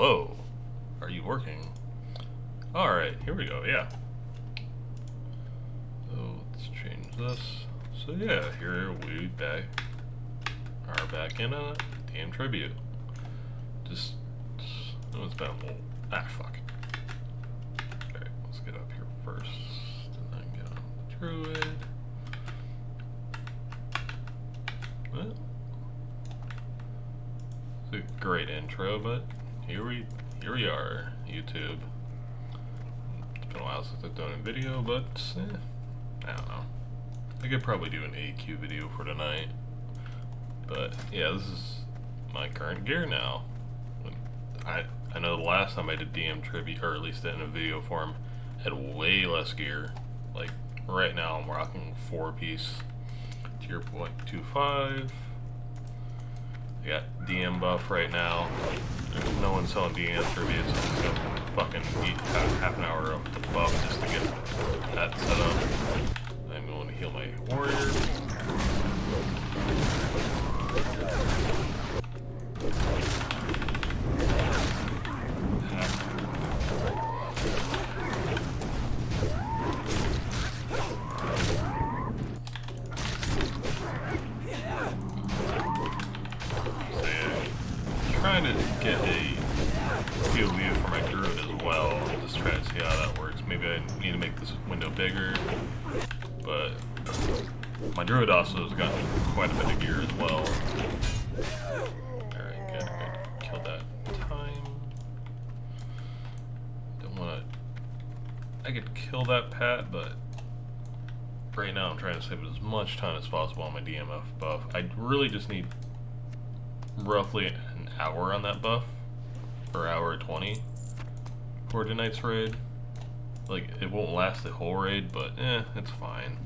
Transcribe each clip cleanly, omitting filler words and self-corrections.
Hello. Are you working? Alright, here we go, yeah. So let's change this. So yeah, here we are back in a DM tribute. Just, it's been a little, fuck. Alright, let's get up here first, and then get on the druid. Well, it's a great intro, but here we are, YouTube. It's been a while since I've done a video, but I don't know. I could probably do an AQ video for tonight. But yeah, this is my current gear now. I know the last time I did DM tribute, or at least in a video form, had way less gear. Like right now I'm rocking 4-piece tier 0.25. I got DM buff right now. There's no one selling DM tribute, so I'm just gonna fucking eat half an hour of the buff just to get that set up. I'm going to heal my warrior. Trying to get a POV for my druid as well. Just try to see how that works. Maybe I need to make this window bigger, but my druid also has gotten quite a bit of gear as well. Alright, good. Kill that time. Don't want to... I could kill that Pat, but right now I'm trying to save as much time as possible on my DMF buff. I really just need roughly an hour on that buff, or hour 20 for tonight's raid. Like, it won't last the whole raid, but it's fine.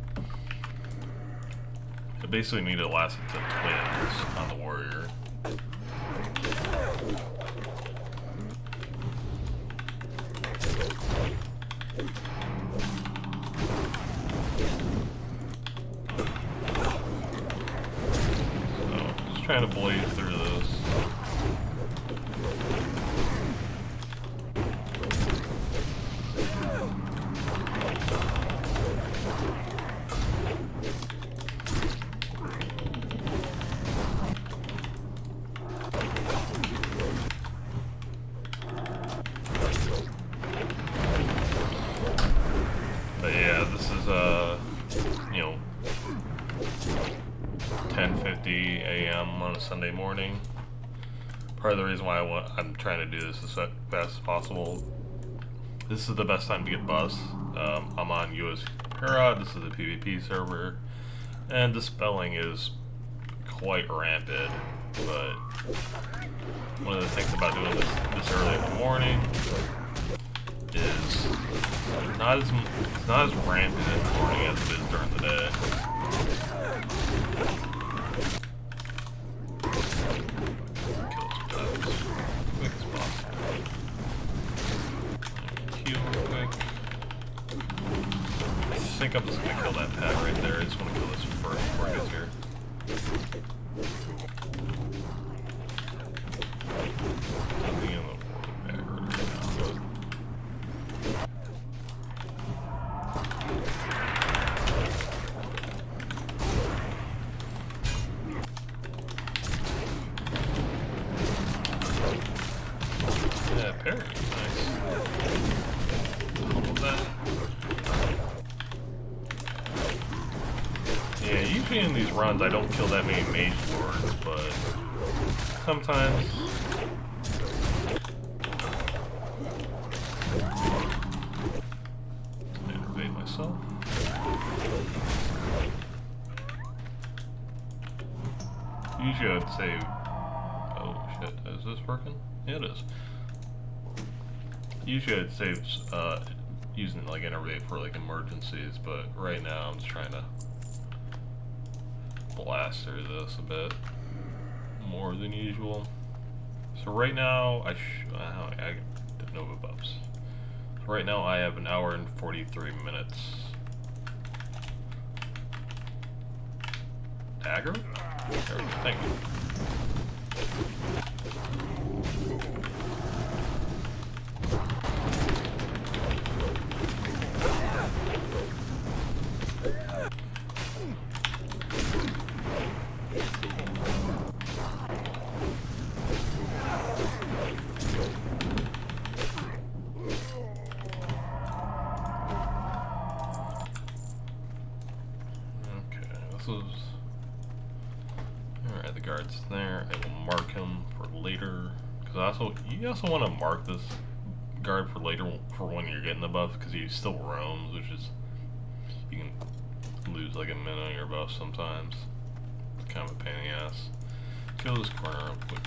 I basically need to last it to twins on the warrior. So, just trying to blaze through this. But yeah, this is 10:50 a.m. on a Sunday morning. Part of the reason why I'm trying to do this as fast as possible. This is the best time to get bus. I'm on US Herod. This is a PvP server, and the spelling is quite rampant. But one of the things about doing this early in the morning is it's not as rampant in the morning as it is during the day. Kill some tiles as quick as possible. Heal real quick. I think I'm just gonna kill that pack right there. I just want to kill this first before it gets here. Nothing in the bag right now, but yeah, parry, nice. All of that. Yeah, usually in these runs I don't kill that many mage lords, but sometimes innervate myself. Usually I'd say, oh shit, is this working? Yeah, it is. Usually I'd save using like innervate for like emergencies, but right now I'm just trying to blast through this a bit more than usual. So right now I did Nova buffs. So right now I have an hour and 43 minutes. Dagger? Thank you. boxes. Alright, the guard's there. I will mark him for later. Because you also want to mark this guard for later for when you're getting the buff, because he still roams, which is, you can lose like a minute on your buff sometimes. It's kind of a pain in the ass. Kill this corner real quick.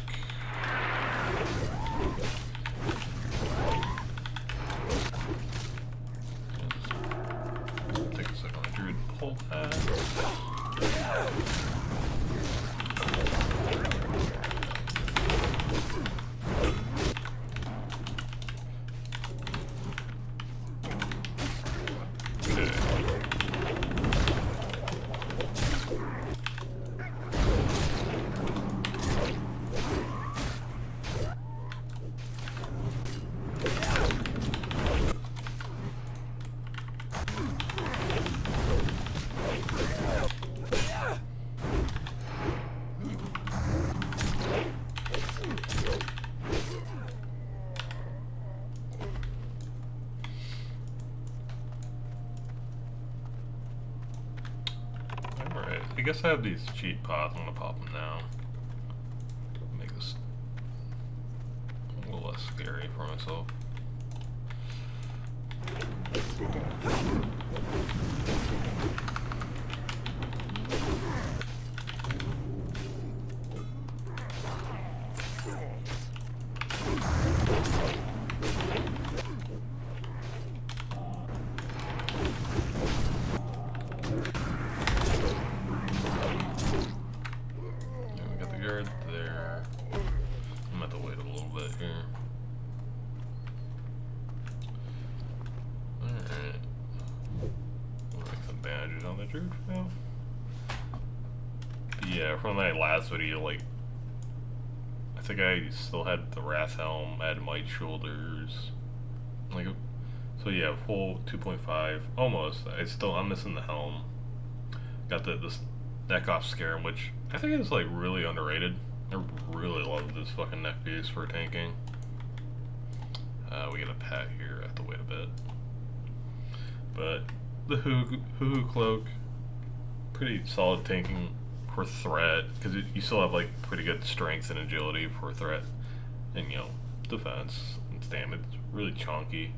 Take a second on the druid to pull that. I guess I have these cheat pods. I'm gonna pop them now. Make this a little less scary for myself. There. I'm gonna have to wait a little bit here. Alright. We'll make some bandages on the druid now. Yeah, from that last video, like, I think I still had the Wrath Helm, I had Might Shoulders. Like, so yeah, full 2.5, almost. I'm missing the helm. Got this neck off Scarab, which I think is like really underrated. I really love this fucking neck piece for tanking. We get a pet here, I have to wait a bit. But the Hoo Cloak, pretty solid tanking for threat, because you still have like pretty good strength and agility for threat, and you know, defense and damage. Really chunky,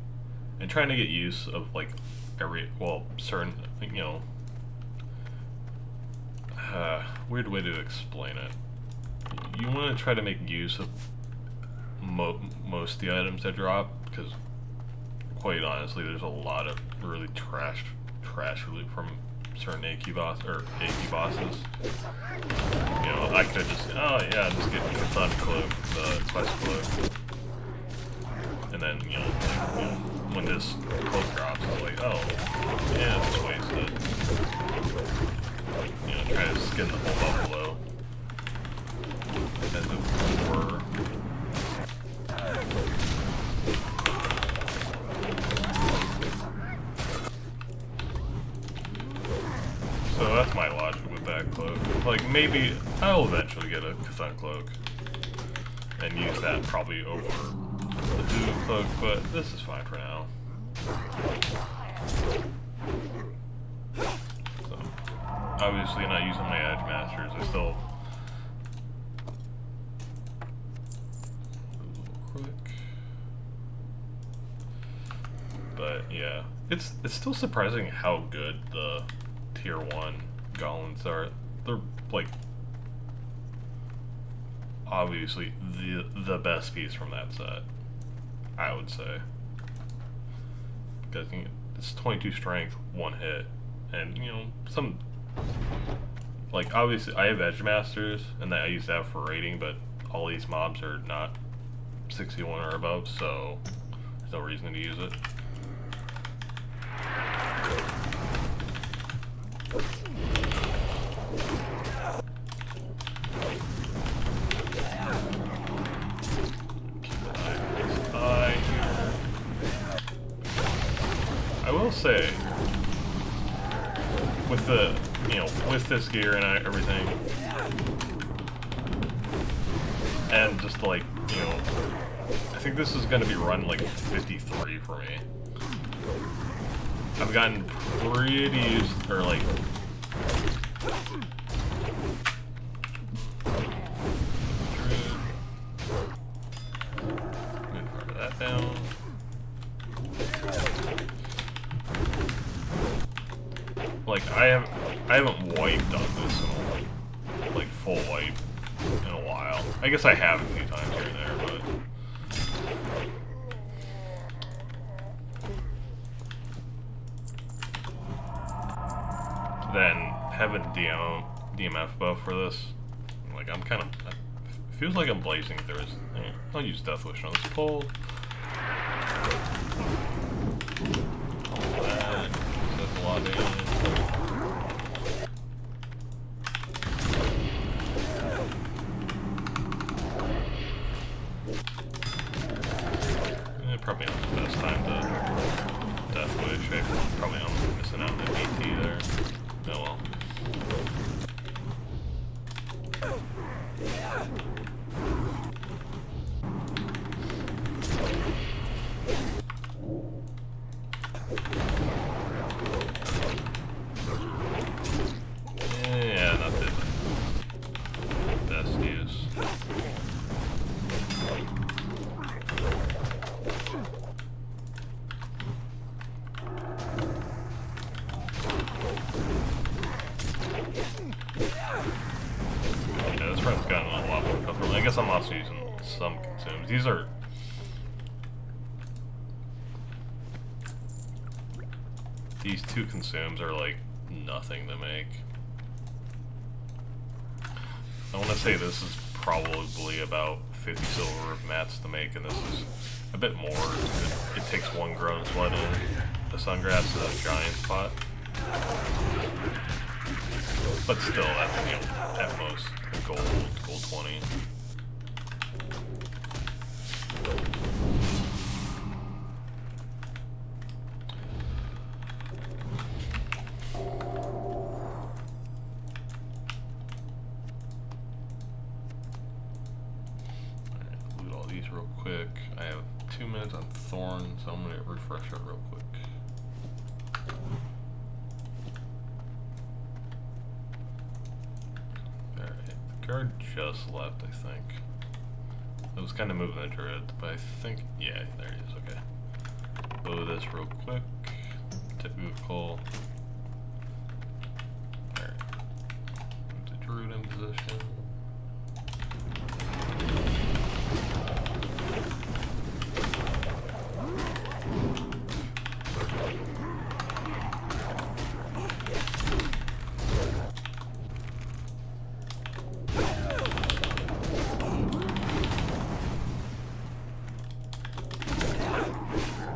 and trying to get use of like certain, you know, weird way to explain it. You want to try to make use of most of the items that drop, because quite honestly, there's a lot of really trash loot from certain AQ bosses. You know, I could just just get the Sun Cloak, the Quest Cloak, and then you know, when this cloak drops, it's like, oh yeah, just wasted. You know, try to skin the whole buffalo. As it were. So that's my logic with that cloak. Like, maybe I'll eventually get a Sun Cloak and use that probably over the Voodoo Cloak, but this is fine for now. So, obviously not using my Edge Masters, I still... But yeah, it's still surprising how good the tier 1 golems are. They're like obviously the best piece from that set, I would say. Because it's 22 strength, 1 hit, and you know, some like obviously I have Edge Masters and I use that for rating, but all these mobs are not 61 or above, so there's no reason to use it. I will say, with the, you know, with this gear and everything, and just like, you know, I think this is gonna be run like 53 for me. I've gotten pretty used, or like, Move part of that down. Like I haven't wiped on this in like full wipe in a while. I guess I have a few times here and there, but then having DMF buff for this, like I'm kind of, it feels like I'm blazing through his. I'll use Death Wish on this pull. That's a lot of damage. Probably not the best time to Death Wish. Probably I'm missing out on the DMT there. Oh well. Yeah, not the best use. Yeah, this friend's gotten a lot more comfortable. I guess I'm also using some consumes. These two consumes are like nothing to make. I want to say this is probably about 50 silver mats to make, and this is a bit more. It takes one grown blood in the sungrass to the giant spot. But still, that's, you know, at most gold 20. Loot all these real quick. I have 2 minutes on Thorn, so I'm gonna refresh it real quick. Guard just left, I think. I was kind of moving the druid, but I think, yeah, there he is, okay. Blow this real quick. Typical. Alright. Put the druid in position.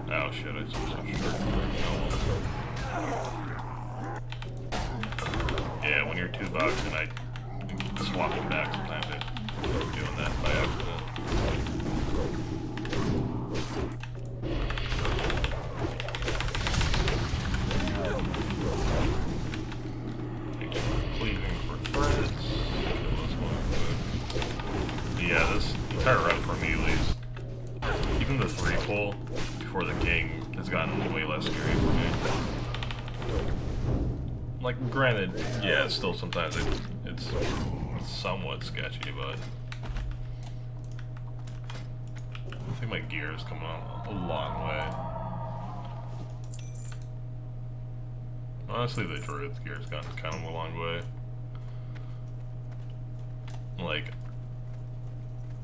Oh shit, I just switched short. Yeah, when you're 2 bucks and I swap them back sometimes, I'm doing that by accident. Cleaving for threads. Kill this one quick. Yeah, this entire run for melees, even the 3 pull before the king has gotten way less scary for me. Like, granted, yeah, still sometimes it's somewhat sketchy, but I think my gear is coming on a long way. Honestly, the druid's gear has gotten kind of a long way. Like,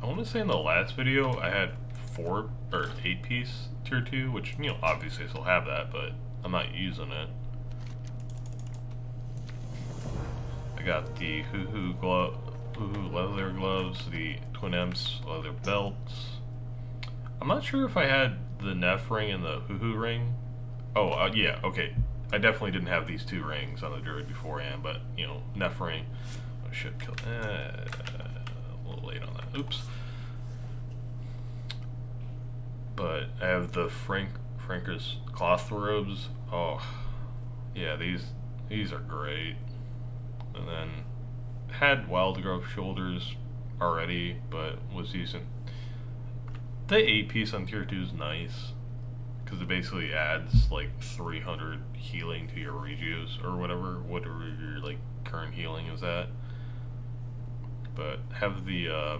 I want to say in the last video I had 4 or 8 piece tier 2, which, you know, obviously I still have that, but I'm not using it. I got the Hoo-Hoo leather gloves, the Twin Imps leather belts. I'm not sure if I had the Neff ring and the Hoo-Hoo ring. Oh, yeah, okay. I definitely didn't have these 2 rings on the druid beforehand, but, you know, Neff ring. I should kill. A little late on that. Oops. But I have the Franker's cloth robes. Oh, yeah, these are great. And then had Wild Growth shoulders already, but was using the 8 piece on tier 2 is nice because it basically adds like 300 healing to your rejuice or whatever your like current healing is at. But have the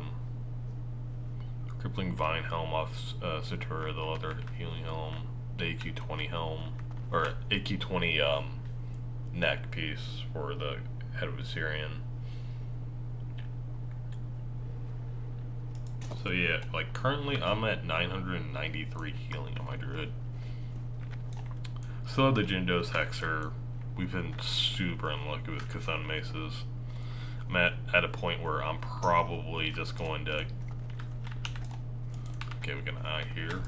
Crippling Vine helm off Satura, the leather healing helm, the AQ20 helm, or AQ20 neck piece for the head of Assyrian. So yeah, like currently I'm at 993 healing on my druid. Still have the Jindo's Hexer. We've been super unlucky with Cthulhu Maces. I'm at a point where I'm probably just going to... Okay, we can eye here.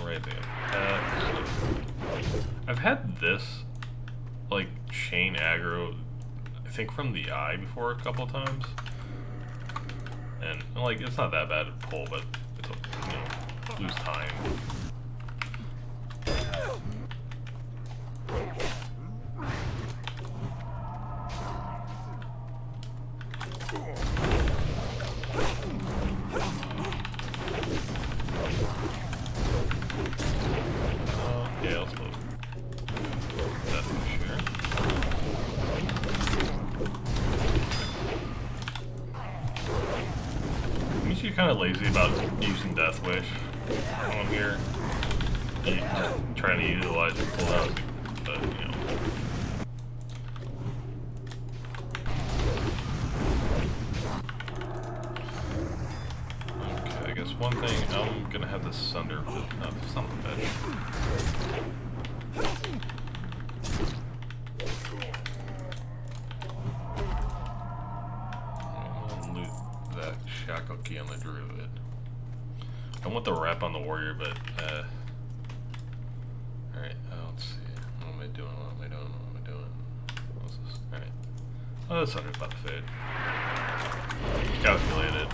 Right there. I've had this, like, chain aggro, I think from the eye before a couple of times. And, like, it's not that bad to pull, but it's, you know, lose time. Yeah, let's move. That's for sure. I'm usually kind of lazy about using Death Wish on here. Trying to utilize it full out, but you know. Okay, I guess one thing, I'm gonna have this Sunder son of a bitch. I'm gonna loot that shackle key on the druid. I want the wrap on the warrior, but alright, let's see. What am I doing? What's this? Alright. Oh, that's Sunder's about to fade. Calculated.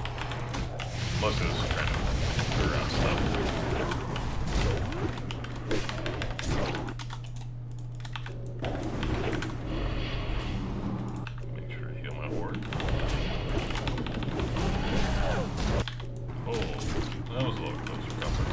Most of this is trying to figure around stuff. Make sure to heal my ward. Oh, that was a little closer comfort.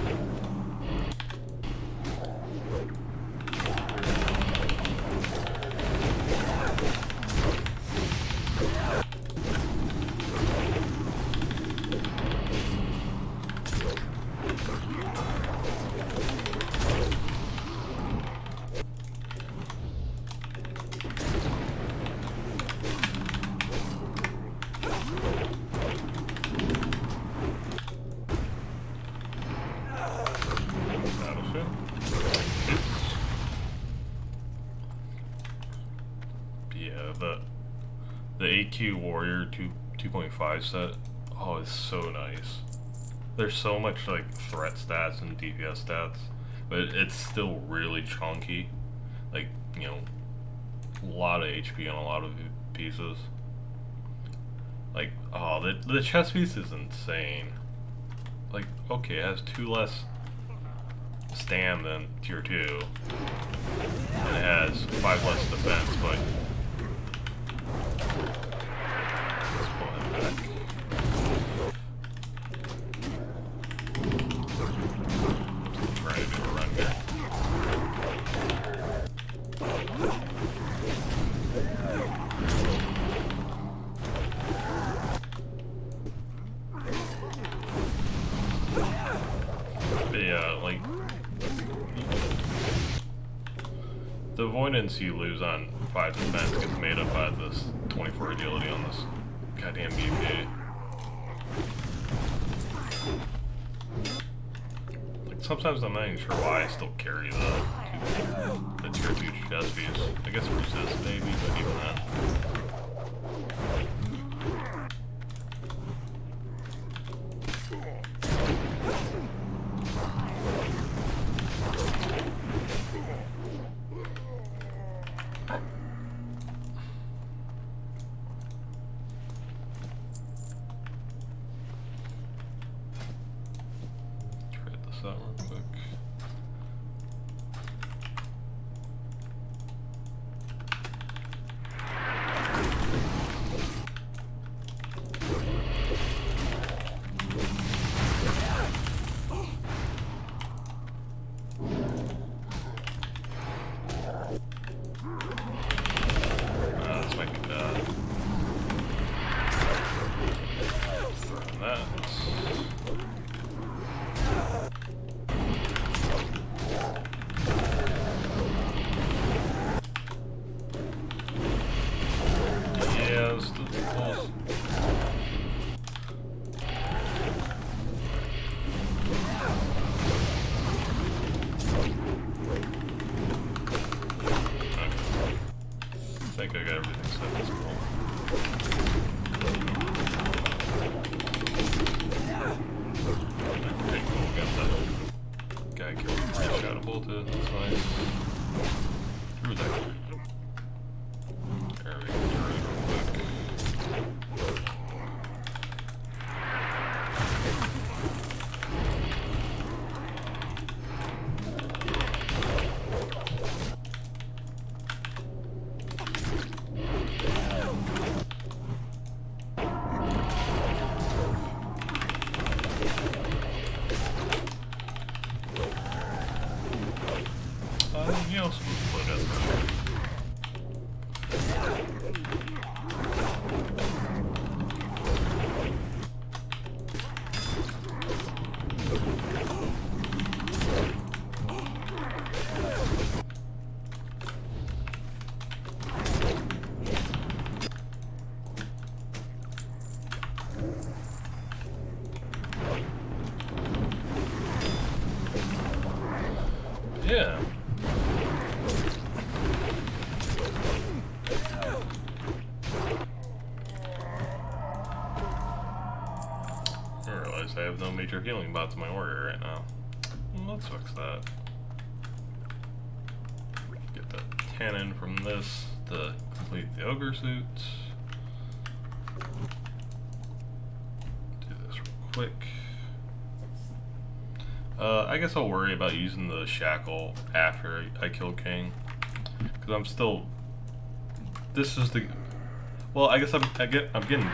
Yeah, the AQ Warrior 2.5 set, oh, it's so nice. There's so much like threat stats and DPS stats, but it's still really chunky. Like, you know, a lot of HP on a lot of pieces. Like, oh, the chest piece is insane. Like, okay, it has 2 less stam than tier 2, and it has 5 less defense, but let's pull him back. Try to do a run here. But yeah, like, the avoidance you lose on 5 defense gets made up by this 24 agility on this goddamn BP. Like, sometimes I'm not even sure why I still carry the tier 2 chest piece. I guess resist maybe, but even that. That real quick. think I got everything set as well. Okay, cool, got that guy killed. I shot a bolted, that's nice. Through that. There we go, real quick. You know, smooth play, that's for sure. Yeah. I realize I have no major healing bots in my warrior right now. Let's fix that. Get that cannon from this to complete the ogre suit. Do this real quick. I guess I'll worry about using the shackle after I kill King, because I'm still. This is the. Well, I guess I'm getting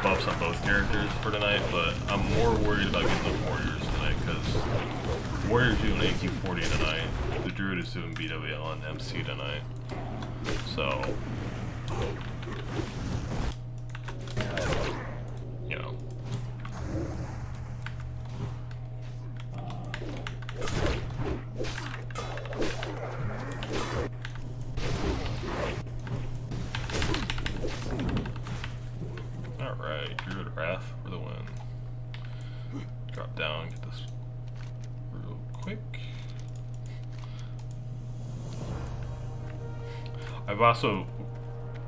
buffs on both characters for tonight, but I'm more worried about getting the warriors tonight, because warriors doing AQ40 tonight, the druid is doing BWL and MC tonight, so. You know. Alright, Druid Wrath for the win. Drop down, get this real quick. I've also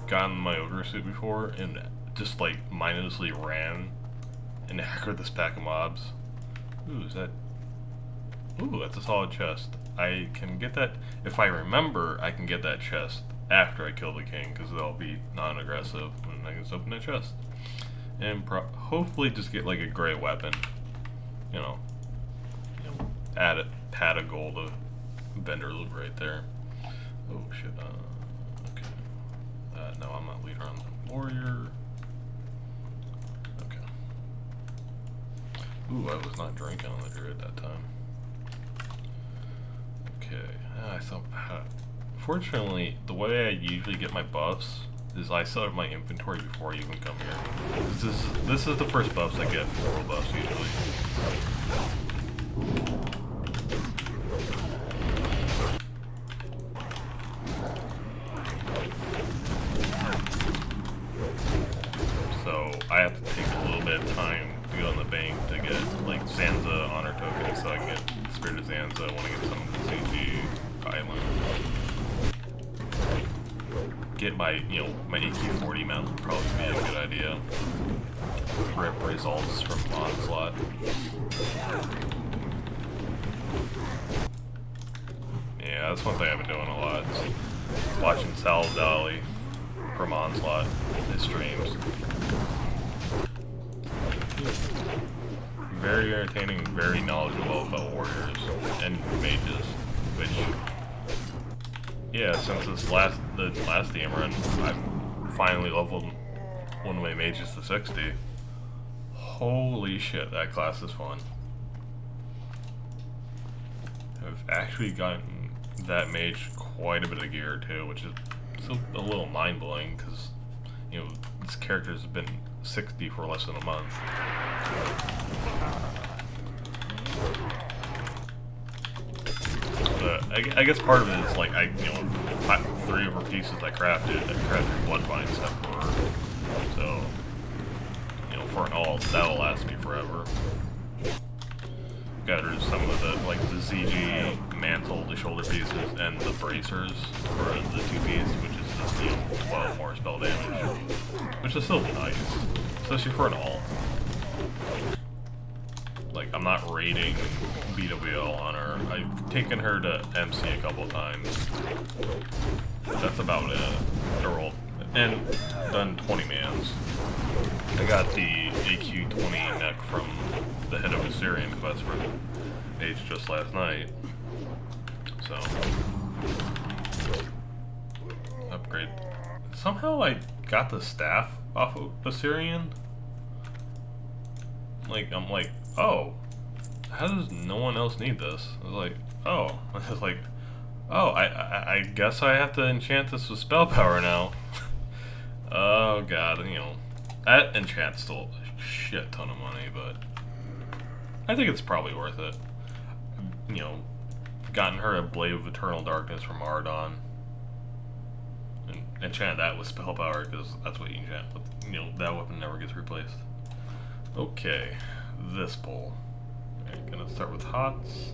gotten my ogre suit before and just like mindlessly ran and hackered this pack of mobs. Ooh, is that... Ooh, that's a solid chest. I can get that... If I remember, I can get that chest after I kill the king, because they'll be non-aggressive, and I can just open that chest. And hopefully just get like a gray weapon. You know add a pad of gold to vendor loot right there. Oh shit, okay. No, I'm not leader on the warrior. Okay. Ooh, I was not drinking on the druid that time. Okay, I thought... Fortunately, the way I usually get my buffs is I set up my inventory before I even come here. This is the first buffs I get for world buffs usually. So I have to take a little bit of time to go in the bank to get like Zanza honor tokens so I can get Spirit of Zanza. I want to get some of the CG Island. Get my, my AQ40 mount would probably be a good idea. Rip results from Onslaught. Yeah, that's one thing I've been doing a lot. Is watching Sal Dali from Onslaught, his streams. Very entertaining, very knowledgeable about warriors and mages, which... Yeah, since the last DM run, I finally leveled one of my mages to 60. Holy shit, that class is fun. I've actually gotten that mage quite a bit of gear too, which is still a little mind-blowing because, this character's been 60 for less than a month. I guess part of it is like 3 of her pieces I crafted Bloodvine stuff for her. So, for an alt, that'll last me forever. Got her some of the ZG mantle, the shoulder pieces, and the bracers for the 2 piece, which is just, 12 more spell damage. Which is still nice. Especially for an alt. Like, I'm not raiding BWL on her. I've taken her to MC a couple times. That's about it. And done 20 mans. I got the AQ-20 neck from the head of Assyrian quest for Age just last night. So, upgrade. Somehow I got the staff off of Assyrian. Like, I'm like, oh, how does no one else need this? I was like, oh, I was like, oh, I guess I have to enchant this with spell power now. Oh god, that enchant's still a shit ton of money, but I think it's probably worth it. Gotten her a Blade of Eternal Darkness from Ardon. And enchant that with spell power, because that's what you enchant with. That weapon never gets replaced. Okay, this pull. I'm gonna start with Hots.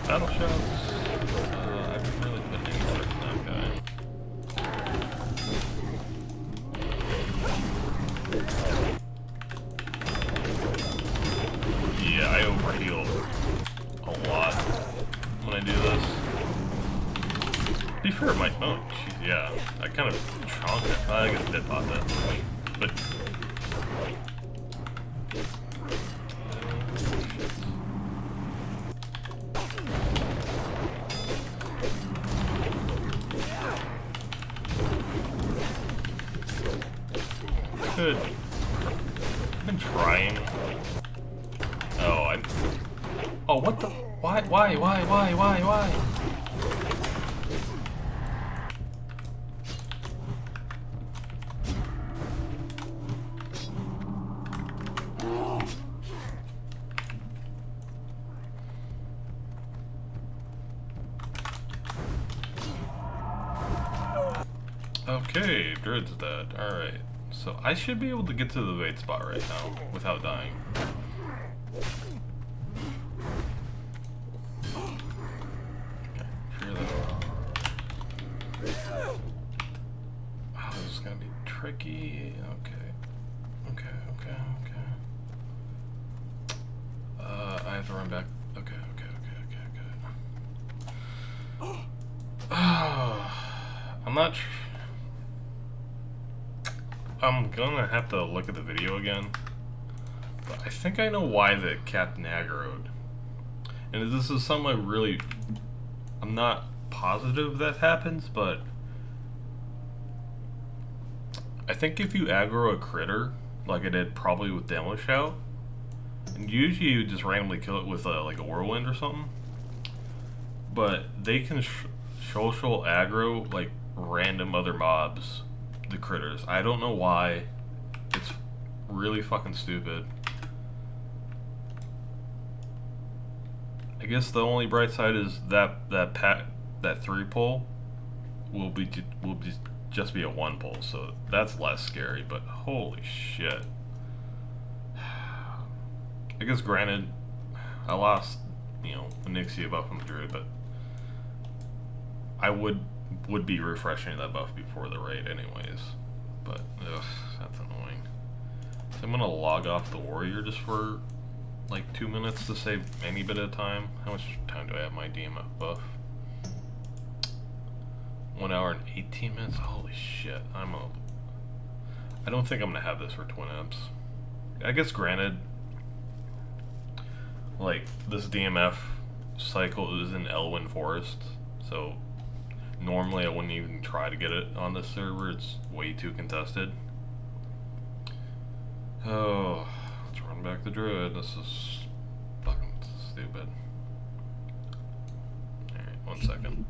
Battle shots. I haven't really put any effort in that guy. Yeah, I overheal a lot when I do this. To be fair, my oh, geez, yeah, I kind of chonked it. I guess I did pop that, but. Good. I've been trying. Oh, oh, what the? Why? Okay, Druid's dead. Alright. So I should be able to get to the bait spot right now without dying. Okay, clear that. Oh, this is gonna be tricky. Okay. I have to run back. Okay. I'm not I'm gonna have to look at the video again, but I think I know why the Captain aggroed. And this is something I'm not positive that happens, but I think if you aggro a critter, like I did probably with Demo Shout, and usually you just randomly kill it with like a whirlwind or something, but they can social aggro like random other mobs, the critters. I don't know why. It's really fucking stupid. I guess the only bright side is that 3 pull will just be a 1 pull, so that's less scary. But holy shit! I guess granted, I lost Onyxia buff from the Druid, but I would be refreshing that buff before the raid anyways. But ugh, that's annoying. So I'm gonna log off the warrior just for like 2 minutes to save any bit of time. How much time do I have my DMF buff? 1 hour and 18 minutes? Holy shit. I don't think I'm gonna have this for twin imps. I guess granted, like, this DMF cycle is in Elwyn Forest, so normally I wouldn't even try to get it on this server. It's way too contested. Oh, let's run back to Druid. This is fucking stupid. Alright, 1 second.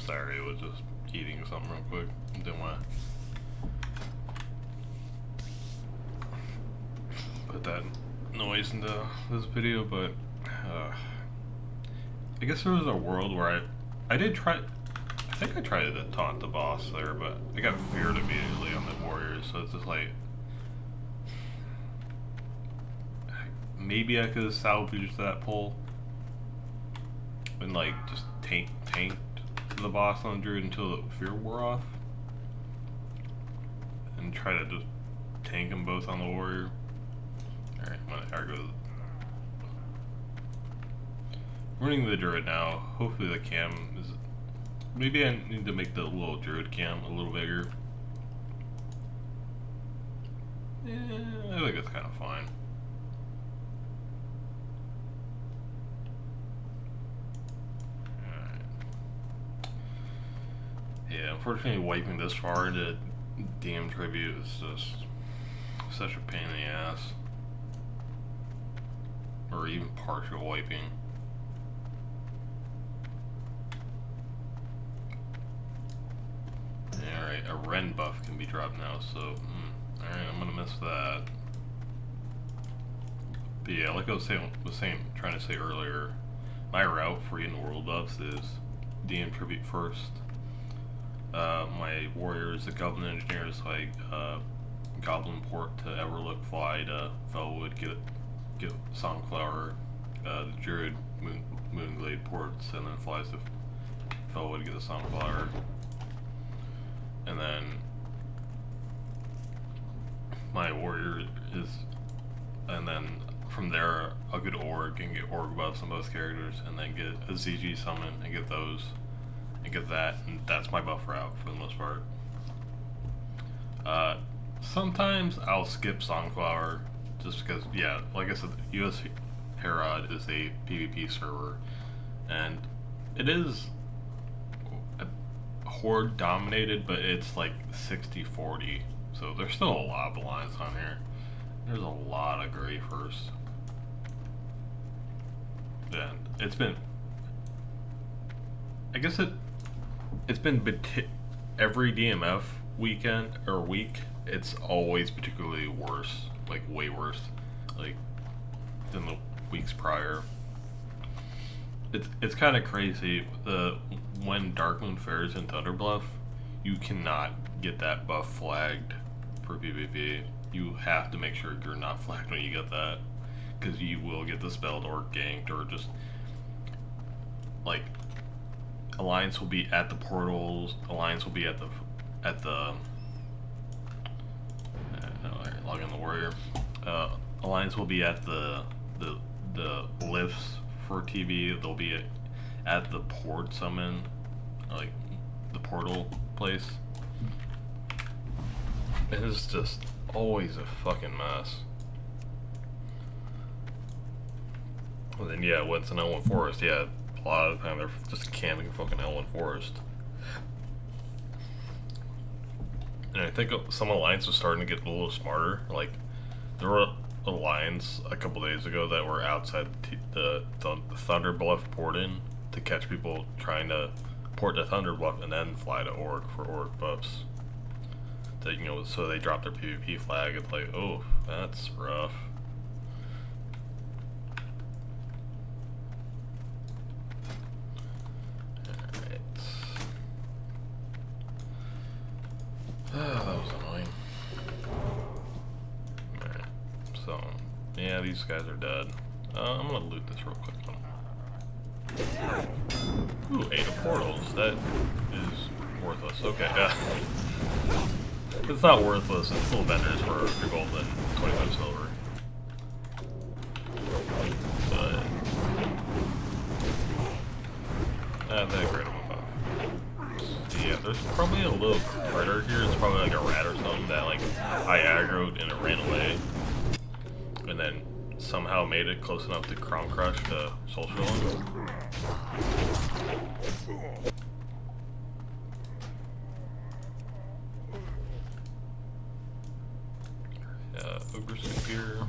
Sorry, I was just eating something real quick. Didn't want to put that noise into this video, but I guess there was a world where I did try. I think I tried to taunt the boss there, but I got feared immediately on the warriors, so it's just like maybe I could have salvaged that pull and like just tanked the boss on the druid until the fear wore off, and try to just tank them both on the warrior. All right, I'm gonna go. Running the druid now. Hopefully the cam is. Maybe I need to make the little DruidCam a little bigger. Yeah, I think it's kind of fine. Alright. Yeah, unfortunately wiping this far into DM Tribute is just such a pain in the ass. Or even partial wiping. Alright, a Ren buff can be dropped now, so alright, I'm gonna miss that. But yeah, like I was trying to say earlier, my route for getting world buffs is DM Tribute first. My warriors, the Goblin Engineers, like Goblin Port to Everlook, fly to Felwood, get Songflower, the Druid Moonglade ports, and then flies to Felwood, get the Songflower. And then my warrior is, and then from there I'll get Org and get Org buffs on both characters, and then get a ZG summon and get those, and get that, and that's my buff route for the most part. Sometimes I'll skip Songflower just because, yeah, like I said, US Herod is a PvP server, and it is horde dominated, but it's like 60-40, so there's still a lot of alliance on here. There's a lot of Greyfurs, and it's been, I guess it's been every DMF weekend or week, it's always particularly worse, like way worse, like than the weeks prior. It's kind of crazy. When Darkmoon Fair is in Thunderbluff, you cannot get that buff flagged for PvP. You have to make sure you're not flagged when you get that, because you will get dispelled or ganked, or just like Alliance will be at the portals. Alliance will be at the log in the warrior. Alliance will be at the lifts for TV. They'll be at the port summon, like the portal place. It is just always a fucking mess. And then yeah, when it's an L1 Forest, yeah, a lot of the time they're just camping fucking L1 Forest. And I think some Alliance was starting to get a little smarter. Like, there were Alliance a couple days ago that were outside the Thunderbluff port-in to catch people trying to port to Thunderbluff and then fly to Orc for Orc buffs. That, you know, so they drop their PvP flag. It's like, oh, that's rough. Alright. Ah, that was annoying. Alright, so, yeah, these guys are dead. I'm gonna loot this real quick. Ooh, 8 of portals. That is worthless. Okay, yeah. It's not worthless. It's still vendors for gold and 25 silver. But that great of a buff. Yeah, there's probably a little critter here. It's probably like a rat or something that like I aggroed and it ran away, and then somehow made it close enough to Crown Crush to Soul Shrilling. Ogre Spear.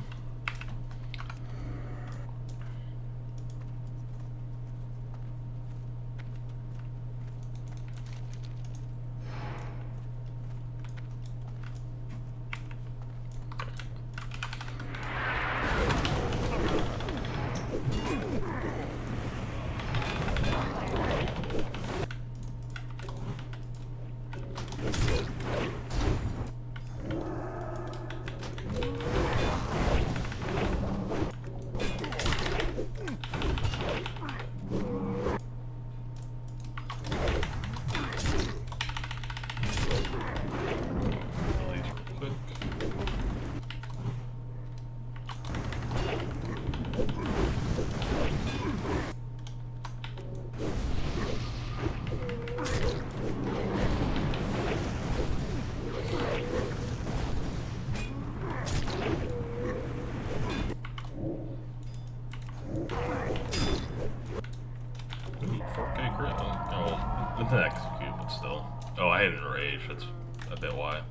why.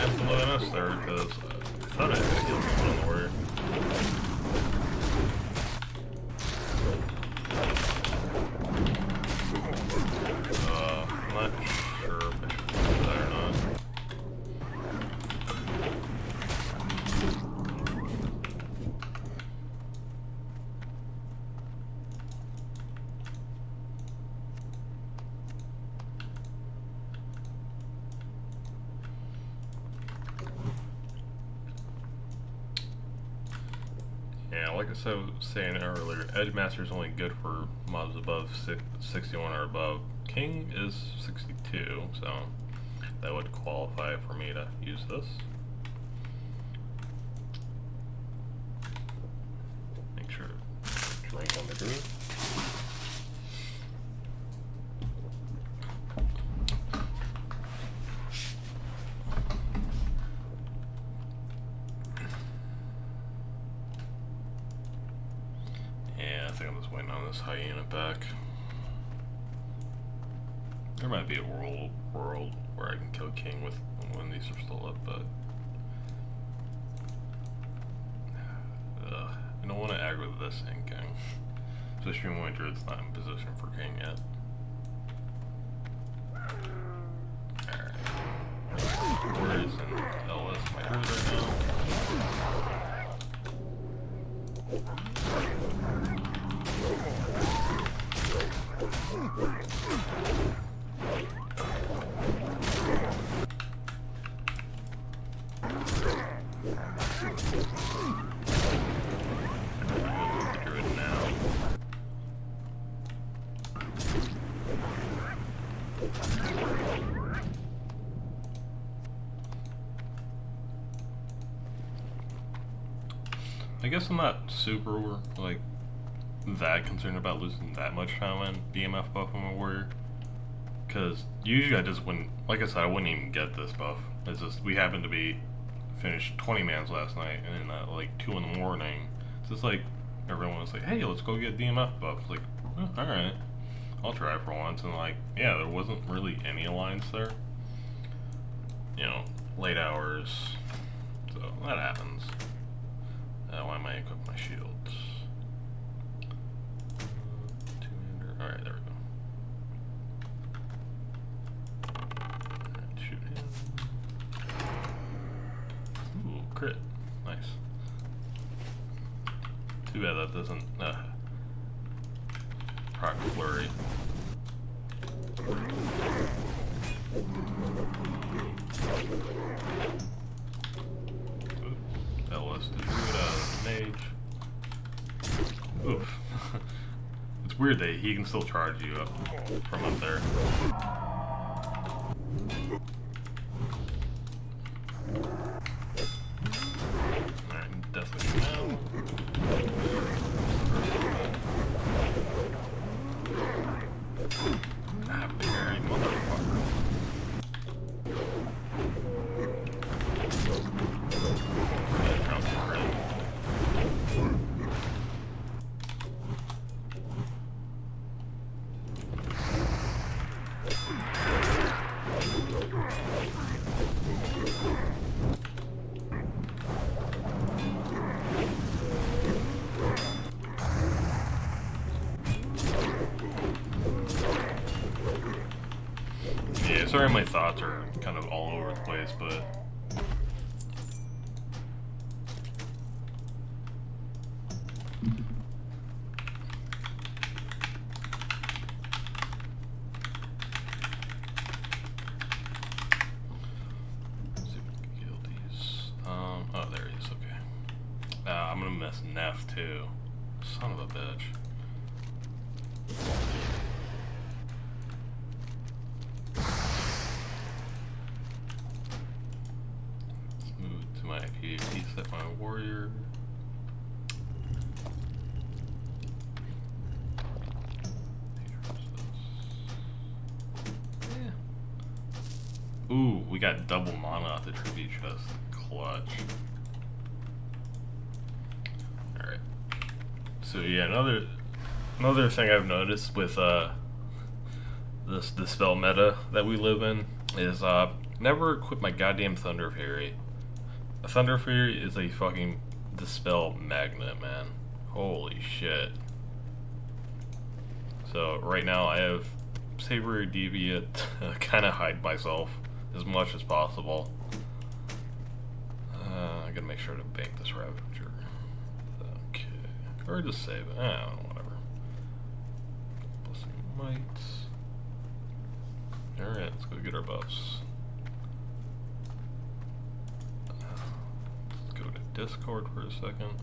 I'm below us there because I thought I had killed someone on the warrior. I'm not sure if I should do that or not. Yeah, like I was saying earlier, Edge Master is only good for mobs above 61 or above. King is 62, so that would qualify for me to use this. Make sure to drink on the Druid. I think I'm just waiting on this hyena back. There might be a world where I can kill King with when these are still up, but I don't want to aggro this thing, King. Especially when Druid's not in position for King yet. Alright. Warriors and LS my Druid right now. I guess I'm not super like that concerned about losing that much time on DMF buff on my warrior, because usually I just wouldn't, like I said, I wouldn't even get this buff. It's just we happened to be finished 20 mans last night, and then at like 2 in the morning, it's just like everyone was like, hey, let's go get DMF buff. It's like, oh, alright, I'll try for once. And like, yeah, there wasn't really any alliance there, you know, late hours, so that happens. Why am I equipping my shields? Alright, there we go. Alright, shoot him. Ooh, crit. Nice. Too bad that doesn't proc flurry. LS to Druid out of mage. Oof. It's weird that he can still charge you up from up there. Alright, definitely now. Ah, very motherfucker. Yeah, sorry my thoughts are kind of all over the place, but let's see if we can kill these. Oh, there he is, okay. I'm gonna miss Neff too. Son of a bitch. My PvP set my warrior. Yeah. Ooh, we got double mana off the tribute chest. Clutch. Alright. So yeah, another thing I've noticed with the spell meta that we live in is never equip my goddamn Thunder Fury. A Thunder Fury is a fucking dispel magnet, man. Holy shit. So right now I have Savory Deviant to kind of hide myself as much as possible. I gotta make sure to bank this Ravager. Okay. Or just save it. I don't know, whatever. Blessing Might. Alright, let's go get our buffs. Let's go to Discord for a second.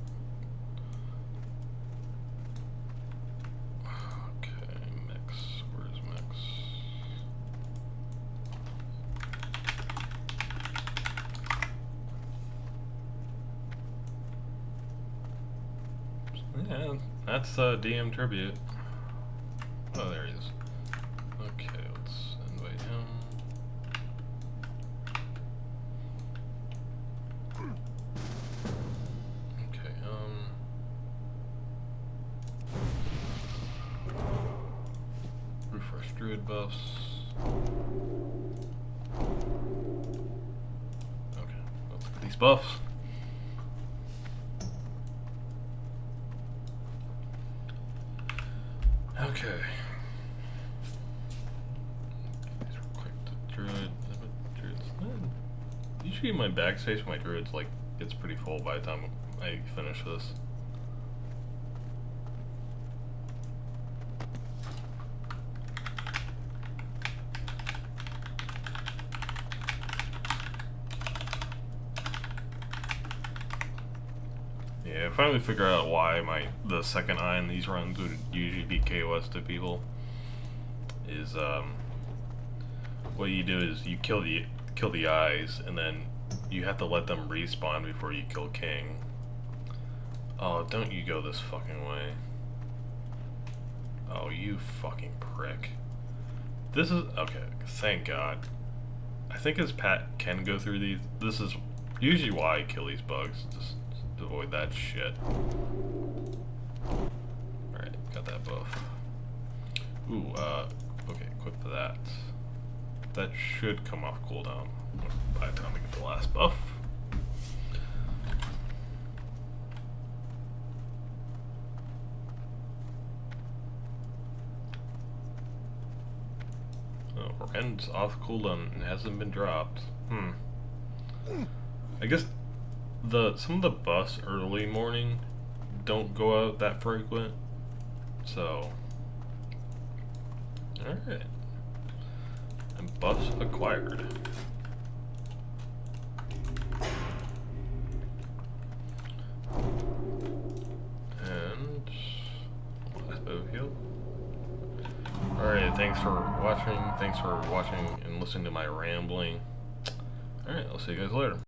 Okay, Mix. Where's Mix? Yeah, that's DM Tribute. Oh, there he is. Okay, let's invite him. Okay, refresh druid buffs. Okay, let's look at these buffs. Okay. These are quick to druid. Usually my backspace for my druids like gets pretty full by the time I finish this. Yeah, I finally figured out why the second eye in these runs would usually be KOS to people. Is what you do is you kill the eyes and then you have to let them respawn before you kill King. Oh, don't you go this fucking way. Oh, you fucking prick. This is okay, thank God. I think his Pat can go through these. This is usually why I kill these bugs. Just to avoid that shit. Alright, got that buff. Ooh, okay, equip that. That should come off cooldown by the time we get the last buff. Oh, Ren's off cooldown and hasn't been dropped. I guess some of the buffs early morning don't go out that frequent, so alright. And buffs acquired. And last bit of heal. Alright, thanks for watching. Thanks for watching and listening to my rambling. Alright, I'll see you guys later.